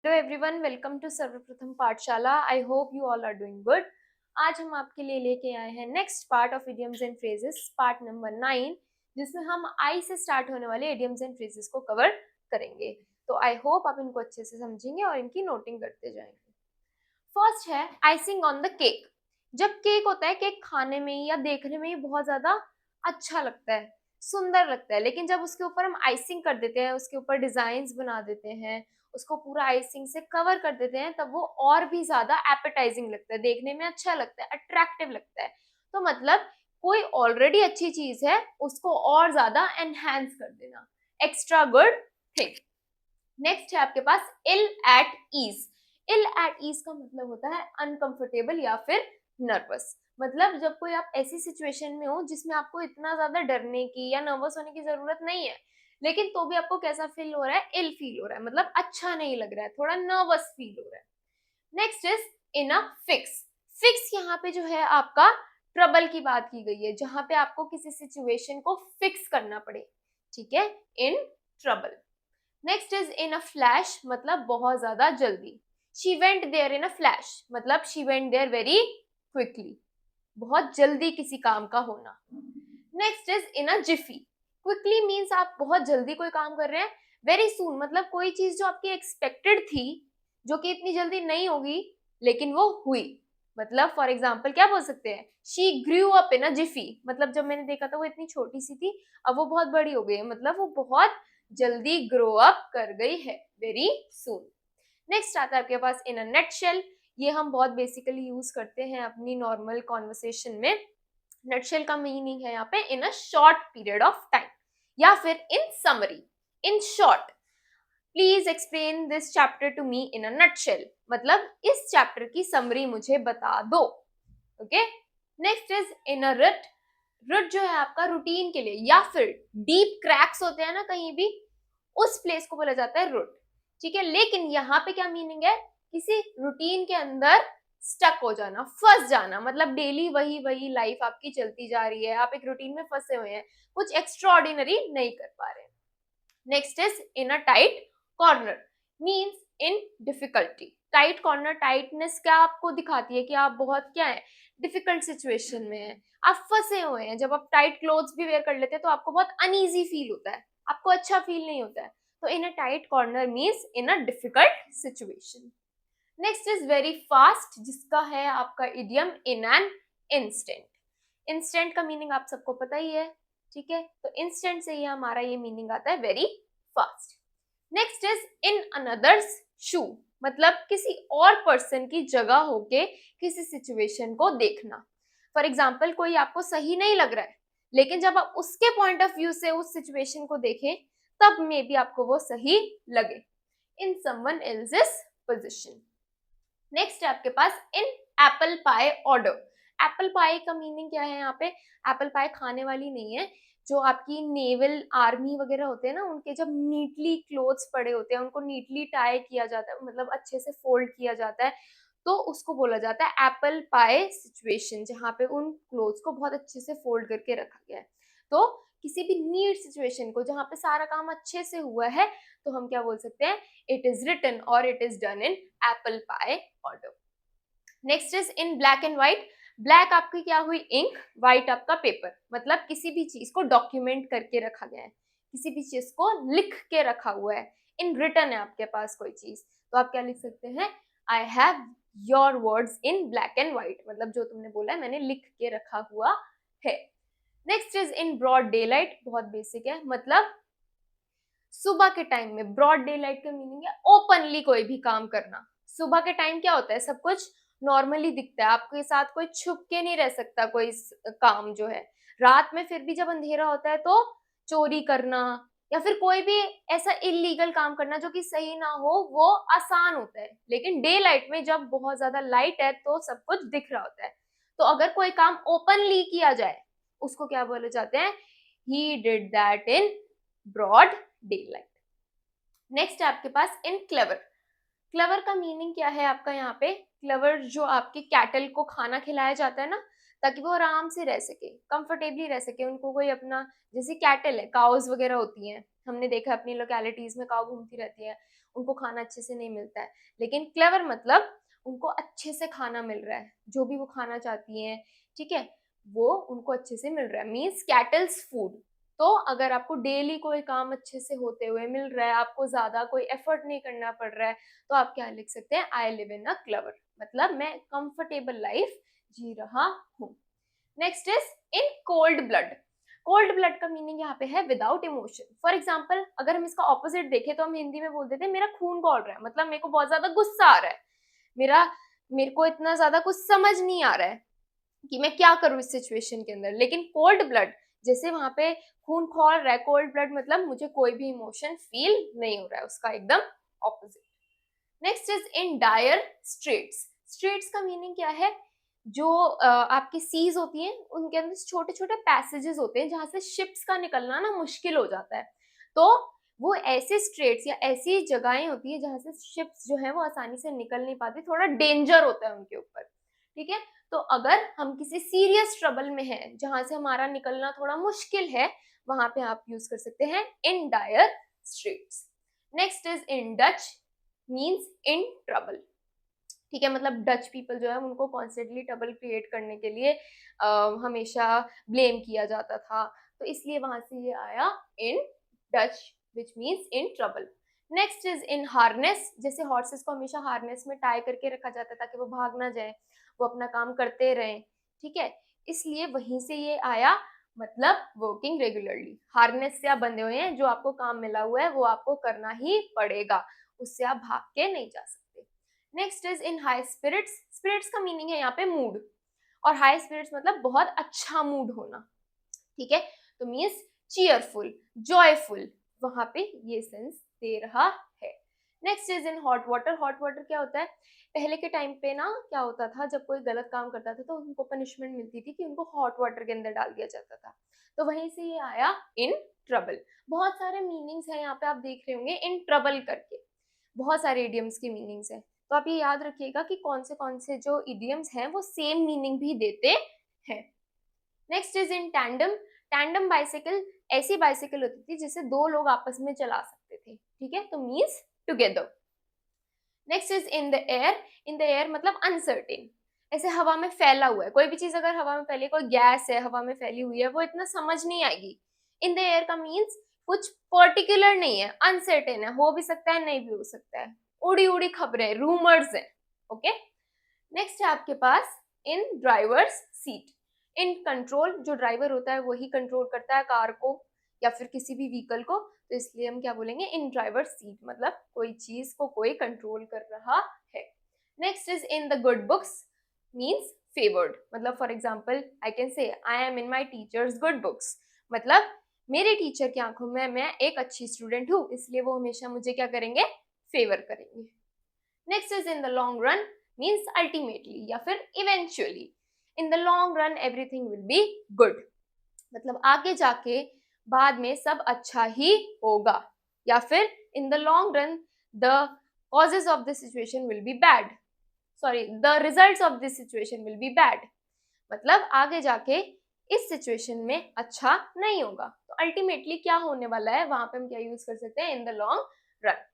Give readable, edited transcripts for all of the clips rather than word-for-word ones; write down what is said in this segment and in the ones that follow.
Hello everyone, welcome to Sarvapratham Pathshala. I hope you all are doing good. आज हम आपके लिए लेके आए हैं next part of idioms and phrases, part number 9, जिसमें हम आई से स्टार्ट होने वाले इडियम्स एंड फ्रेजेस को कवर करेंगे। तो आई होप आप इनको अच्छे से समझेंगे और इनकी नोटिंग करते जाएंगे। फर्स्ट है आइसिंग ऑन द केक। जब केक होता है, केक खाने में या देखने में ही बहुत ज्यादा अच्छा लगता है, सुंदर लगता है, लेकिन जब उसके ऊपर हम आइसिंग कर देते हैं, उसके ऊपर डिजाइन्स बना देते हैं, उसको पूरा आइसिंग से कवर कर देते हैं, तब वो और भी ज्यादा एपेटाइजिंग लगता है, देखने में अच्छा लगता है, अट्रैक्टिव लगता है। तो मतलब कोई ऑलरेडी अच्छी चीज है, उसको और ज्यादा एनहांस कर देना, एक्स्ट्रा गुड थिंग। नेक्स्ट है आपके पास ill at ease. Ill at ease का मतलब होता है अनकंफर्टेबल या फिर नर्वस। मतलब जब कोई आप ऐसी सिचुएशन में हो जिसमें आपको इतना ज्यादा डरने की या नर्वस होने की जरूरत नहीं है, लेकिन तो भी आपको कैसा फील हो रहा है, इल फील हो रहा है, मतलब अच्छा नहीं लग रहा है, थोड़ा नर्वस फील हो रहा है। Next is in a fix. Fix यहाँ पे जो है आपका ट्रबल की बात की गई है, जहां पे आपको किसी सिचुएशन को फिक्स करना पड़े, ठीक है, in trouble. Next is in a flash, मतलब बहुत ज्यादा जल्दी। She went there in a flash, मतलब she went there very quickly, बहुत जल्दी किसी काम का होना। Next is in a jiffy. Quickly means आप बहुत जल्दी कोई काम कर रहे हैं। वेरी सून मतलब कोई चीज जो आपकी एक्सपेक्टेड थी, जो कि इतनी जल्दी नहीं होगी, लेकिन वो हुई। मतलब फॉर एग्जाम्पल क्या बोल सकते हैं, she grew up in a Zifi, मतलब जब मैंने देखा था वो इतनी छोटी सी थी, अब वो बहुत बड़ी हो गई है, मतलब वो बहुत जल्दी ग्रो अप कर गई है, वेरी सून। नेक्स्ट आता है आपके पास इन अ नटशेल। ये हम बहुत बेसिकली यूज करते हैं अपनी नॉर्मल कॉन्वर्सेशन में। नटशेल का मीनिंग है यहाँ पे in a short period of time, या फिर in summary, in short. Please explain this chapter to me in a nutshell, मतलब इस चैप्टर की समरी मुझे बता दो। Okay. Next is in a rut. Rut जो है आपका रूटीन के लिए, या फिर डीप क्रैक्स होते हैं ना कहीं भी, उस प्लेस को बोला जाता है रुट, ठीक है। लेकिन यहाँ पे क्या मीनिंग है, किसी रूटीन के अंदर स्टक हो जाना, फंस जाना, मतलब डेली वही वही लाइफ आपकी चलती जा रही है, आप एक रूटीन में फंसे हुए हैं, कुछ एक्स्ट्रा ऑर्डिनरी नहीं कर पा रहे हैं। Next is in a tight corner, means in difficulty. Tight corner, tightness क्या आपको दिखाती है कि आप बहुत क्या है, डिफिकल्ट सिचुएशन में है, आप फंसे हुए हैं। जब आप टाइट क्लोथ्स भी वेयर कर लेते हैं तो आपको बहुत अनईजी फील होता है, आपको अच्छा फील नहीं होता है। तो in a tight corner means in a difficult situation. Next is very fast, जिसका है आपका idiom in an instant. Instant का मीनिंग आप सबको पता ही है, ठीक है। तो इंस्टेंट से ही हमारा ये मीनिंग आता है very fast. Next is in another's shoe, मतलब किसी और पर्सन की जगह होके किसी सिचुएशन को देखना। फॉर एग्जाम्पल कोई आपको सही नहीं लग रहा है, लेकिन जब आप उसके पॉइंट ऑफ व्यू से उस सिचुएशन को देखें, तब मे बी आपको वो सही लगे, in someone else's position. Next है आपके पास in apple pie order. Apple pie का मीनिंग क्या है यहाँ पे, एप्पल पाई खाने वाली नहीं है। जो आपकी नेवल आर्मी वगैरह होते हैं ना, उनके जब नीटली क्लोथ्स पड़े होते हैं, उनको नीटली टाई किया जाता है, मतलब अच्छे से फोल्ड किया जाता है, तो उसको बोला जाता है एप्पल पाई सिचुएशन, जहाँ पे उन क्लोथ्स को बहुत अच्छे से फोल्ड करके रखा गया है। तो किसी भी नीड सिचुएशन को जहाँ पे सारा काम अच्छे से हुआ है, तो हम क्या बोल सकते हैं, इट इज रिटन और it is done in apple pie order. Next is in black and white. Black आपकी क्या हुई, इंक, व्हाइट आपका पेपर, मतलब किसी भी चीज को डॉक्यूमेंट करके रखा गया है, किसी भी चीज को लिख के रखा हुआ है। इन रिटन है आपके पास कोई चीज, तो आप क्या लिख सकते हैं, I have your words in black and white, मतलब जो तुमने बोला है मैंने लिख के रखा हुआ है। Next is in broad daylight, बहुत बेसिक है, मतलब सुबह के टाइम में। ब्रॉड डे लाइट का मीनिंग है ओपनली कोई भी काम करना। सुबह के टाइम क्या होता है, सब कुछ नॉर्मली दिखता है, आपके साथ कोई छुप के नहीं रह सकता कोई काम जो है। रात में फिर भी जब अंधेरा होता है तो चोरी करना या फिर कोई भी ऐसा इलीगल काम करना जो कि सही ना हो, वो आसान होता है। लेकिन डे लाइट में जब बहुत ज्यादा लाइट है तो सब कुछ दिख रहा होता है। तो अगर कोई काम ओपनली किया जाए, उसको क्या बोले जाते हैं, he did that in broad daylight. Next है आपके पास इन क्लेवर। क्लेवर का मीनिंग क्या है आपका यहाँ पे, क्लेवर जो आपके कैटल को खाना खिलाया जाता है ना, ताकि वो आराम से रह सके, कंफर्टेबली रह सके, उनको कोई अपना, जैसे कैटल है, काउज वगैरह होती हैं, हमने देखा अपनी लोकेलिटीज में काउ घूमती रहती है, उनको खाना अच्छे से नहीं मिलता है। लेकिन क्लेवर मतलब उनको अच्छे से खाना मिल रहा है, जो भी वो खाना चाहती हैं, ठीक है, वो उनको अच्छे से मिल रहा है, मीन्स कैटल्स फूड। तो अगर आपको डेली कोई काम अच्छे से होते हुए मिल रहा है, आपको ज्यादा कोई एफर्ट नहीं करना पड़ रहा है, तो आप क्या लिख सकते हैं, I live in a clever, मतलब मैं कंफर्टेबल लाइफ जी रहा हूँ। Next is in cold blood. Cold blood का मीनिंग यहाँ पे है विदाउट इमोशन। फॉर एग्जाम्पल अगर हम इसका ऑपोजिट देखें तो हम हिंदी में बोल देते हैं मेरा खून खौल रहा है, मतलब मेरे को बहुत ज्यादा गुस्सा आ रहा है, मेरे को इतना ज्यादा कुछ समझ नहीं आ रहा है कि मैं क्या करूं इस सिचुएशन के अंदर। लेकिन कोल्ड ब्लड, जैसे वहां पे खून खौल रहा है, कोल्ड ब्लड मतलब मुझे कोई भी इमोशन फील नहीं हो रहा है, उसका एकदम opposite. Next is in dire straits. Straits का मीनिंग क्या है, जो आपकी सीज होती हैं उनके अंदर छोटे छोटे पैसेजेस होते हैं जहां से शिप्स का निकलना ना मुश्किल हो जाता है। तो वो ऐसे स्ट्रेट्स या ऐसी जगहें होती है जहां से शिप्स जो है वो आसानी से निकल नहीं पाती, थोड़ा डेंजर होता है उनके ऊपर, ठीक है। तो अगर हम किसी सीरियस ट्रबल में हैं जहां से हमारा निकलना थोड़ा मुश्किल है, वहां पे आप यूज कर सकते हैं in dire straits. Next is in Dutch, means in trouble, ठीक है, मतलब डच पीपल जो है उनको कॉन्स्टेंटली ट्रबल क्रिएट करने के लिए हमेशा ब्लेम किया जाता था, तो इसलिए वहां से ये आया in Dutch, which means in trouble. Next is in harness, जैसे हॉर्सेस को हमेशा हार्नेस में टाई करके रखा जाता है ताकि वो भाग ना जाए, वो अपना काम करते रहें, ठीक है, इसलिए वहीं से ये आया, मतलब वर्किंग रेगुलरली। हार्नेस से आप बंधे हुए हैं, जो आपको काम मिला हुआ है वो आपको करना ही पड़ेगा, उससे आप भाग के नहीं जा सकते। Next is in high spirits. Spirits का मीनिंग है यहाँ पे मूड, और हाई स्पिरिट्स मतलब बहुत अच्छा मूड होना, ठीक है, तो मीन्स चीयरफुल, जॉयफुल, वहां पे ये सेंस दे रहा है। Next is in hot water. Hot water क्या होता है, पहले के टाइम पे ना क्या होता था, जब कोई गलत काम करता था तो उनको पनिशमेंट मिलती थी कि उनको हॉट वाटर के अंदर डाल दिया जाता था, तो वहीं से ये आया इन ट्रबल। बहुत सारे मीनिंग्स हैं यहाँ पे, आप देख रहे होंगे इन ट्रबल करके, बहुत सारे इडियम्स की मीनिंग्स हैं, तो आप ये याद रखिएगा कि कौन से जो इडियम्स हैं वो सेम मीनिंग भी देते हैं। Next is in tandem. Tandem bicycle ऐसी बाइसिकल होती थी जिसे दो लोग आपस में चला सकते थे, ठीक है, तो means together. Next is in the air. In the air मतलब अनसर्टेन, ऐसे हवा में फैला हुआ है, कोई भी चीज अगर हवा में फैली, कोई गैस है हवा में फैली हुई है, वो इतना समझ नहीं आएगी। इन द एयर का मीन्स कुछ पर्टिकुलर नहीं है, अनसर्टेन है, हो भी सकता है नहीं भी हो सकता है, उड़ी उड़ी खबरें, रूमर्स है, ओके। नेक्स्ट है आपके पास इन ड्राइवर्स सीट। इन कंट्रोल, जो ड्राइवर होता है वही कंट्रोल करता है कार को या फिर किसी भी व्हीकल को, तो इसलिए हम क्या बोलेंगे, इन ड्राइवर सीट, मतलब कोई चीज को कोई कंट्रोल कर रहा है। Next is in the good books, means favoured, मतलब for example I can say I am in my teacher's good books, मतलब मेरे टीचर की आंखों में मैं एक अच्छी स्टूडेंट हूँ, इसलिए वो हमेशा मुझे क्या करेंगे, फेवर करेंगे। Next is in the long run, means ultimately या फिर eventually, in the long run everything will be good, मतलब आगे जाके बाद में सब अच्छा ही होगा, या फिर इन the long run the causes of this situation will be bad, sorry the results of this situation will be bad, मतलब आगे जाके इस सिचुएशन में अच्छा नहीं होगा, तो अल्टीमेटली क्या होने वाला है वहां पे हम क्या यूज कर सकते हैं, in the long run.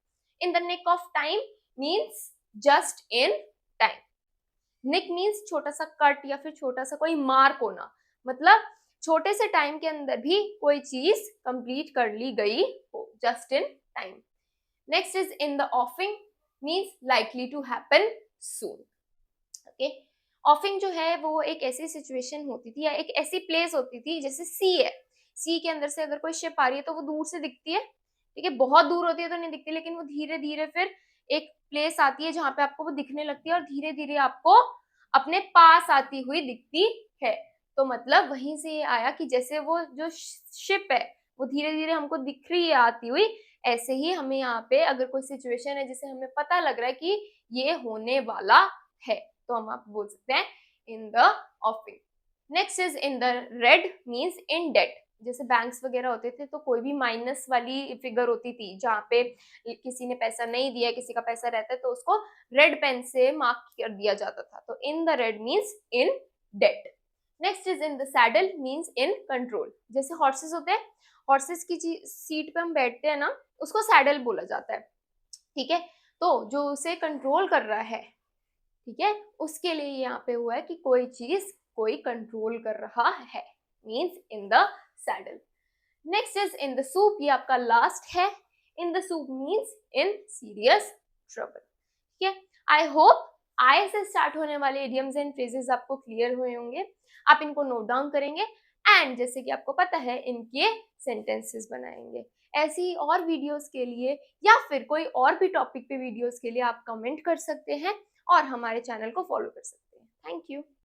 In the nick of time means just in time. Nick means छोटा सा कट या फिर छोटा सा कोई मार्क होना, मतलब छोटे से टाइम के अंदर भी कोई चीज कंप्लीट कर ली गई हो, just in time. Next is in the offing, means likely to happen soon, okay. Offing जो है वो एक ऐसी सिचुएशन होती थी या एक ऐसी प्लेस होती थी, जैसे सी है, सी के अंदर से अगर कोई शिप आ रही है तो वो दूर से दिखती है, ठीक है, बहुत दूर होती है तो नहीं दिखती, लेकिन वो धीरे धीरे फिर एक प्लेस आती है जहां पे आपको वो दिखने लगती है और धीरे धीरे आपको अपने पास आती हुई दिखती है, तो मतलब वहीं से ये आया कि जैसे वो जो शिप है वो धीरे धीरे हमको दिख रही है आती हुई, ऐसे ही हमें यहाँ पे अगर कोई सिचुएशन है जिसे हमें पता लग रहा है कि ये होने वाला है, तो हम आप बोल सकते हैं in the offing. Next is in the red, means in debt, जैसे बैंक्स वगैरह होते थे तो कोई भी माइनस वाली फिगर होती थी जहाँ पे किसी ने पैसा नहीं दिया, किसी का पैसा रहता है तो उसको रेड पेन से मार्क कर दिया जाता था, तो in the red means in debt. Next is in the saddle, means in control, जैसे हॉर्सेस होते हैं, हॉर्सेस की सीट पे हम बैठते हैं ना, उसको सैडल बोला जाता है, ठीक है, तो जो उसे कंट्रोल कर रहा है, ठीक है, उसके लिए यहाँ पे हुआ है कि कोई चीज कोई कंट्रोल कर रहा है, means in the saddle. Next is in the soup, ये आपका लास्ट है। In the soup means in serious trouble. ठीक है, आई होप आई से स्टार्ट होने वाले इडियम्स एंड फ्रेजेस आपको क्लियर हुए होंगे। आप इनको नोट डाउन करेंगे एंड जैसे कि आपको पता है इनके सेंटेंसेस बनाएंगे। ऐसी और वीडियोस के लिए या फिर कोई और भी टॉपिक पे वीडियोस के लिए आप कमेंट कर सकते हैं और हमारे चैनल को फॉलो कर सकते हैं। Thank you.